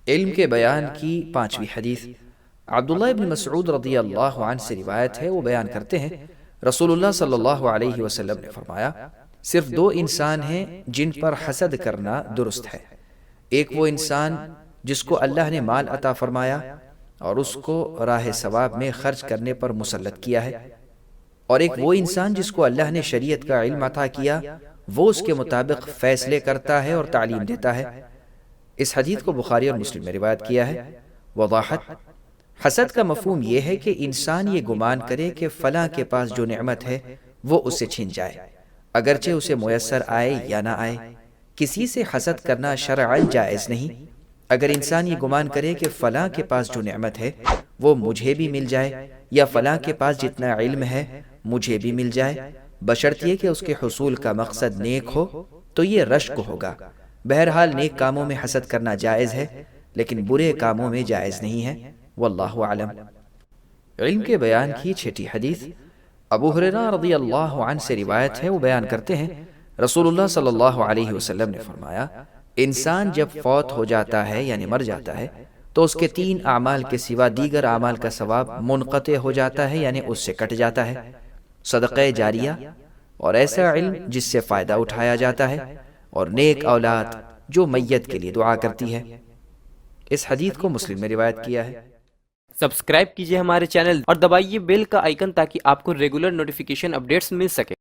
علم کے بیان کی پانچویں حدیث عبداللہ ابن مسعود رضی اللہ عنہ سے روایت ہے، وہ بیان کرتے ہیں رسول اللہ صلی اللہ علیہ وسلم نے فرمایا، صرف دو انسان ہیں جن پر حسد کرنا درست ہے، ایک وہ انسان جس کو اللہ نے مال عطا فرمایا اور اس کو راہ ثواب میں خرچ کرنے پر مسلط کیا ہے، اور ایک وہ انسان جس کو اللہ نے شریعت کا علم عطا کیا، وہ اس کے مطابق فیصلے کرتا ہے اور تعلیم دیتا ہے۔ اس حدیث کو بخاری اور مسلم میں روایت کیا ہے۔ وضاحت: حسد کا مفہوم یہ ہے کہ انسان یہ گمان کرے کہ فلاں کے پاس جو نعمت ہے وہ اسے چھن جائے، اگرچہ اسے میسر آئے یا نہ آئے۔ کسی سے حسد کرنا شرعاً جائز نہیں۔ اگر انسان یہ گمان کرے کہ فلاں کے پاس جو نعمت ہے وہ مجھے بھی مل جائے، یا فلاں کے پاس جتنا علم ہے مجھے بھی مل جائے، بشرطیہ کہ اس کے حصول کا مقصد نیک ہو، تو یہ رشک ہوگا۔ بہرحال نیک کاموں میں حسد کرنا جائز ہے، لیکن برے کاموں میں جائز نہیں ہے۔ واللہ اعلم۔ علم کے بیان کی چھٹی حدیث ابو ہریرہ رضی اللہ عنہ سے روایت ہے، وہ بیان کرتے ہیں رسول اللہ صلی اللہ علیہ وسلم نے فرمایا، انسان جب فوت ہو جاتا ہے یعنی مر جاتا ہے تو اس کے 3 اعمال کے سوا دیگر اعمال کا ثواب منقطع ہو جاتا ہے، یعنی اس سے کٹ جاتا ہے۔ صدقہ جاریہ اور ایسا علم جس سے فائدہ اٹھایا جاتا ہے، اور نیک اولاد جو میت کے لیے دعا کرتی ہے۔ اس حدیث کو مسلم میں روایت کیا ہے۔ سبسکرائب کیجئے ہمارے چینل اور دبائیے بیل کا آئیکن تاکہ آپ کو ریگولر نوٹیفیکیشن اپڈیٹس مل سکے۔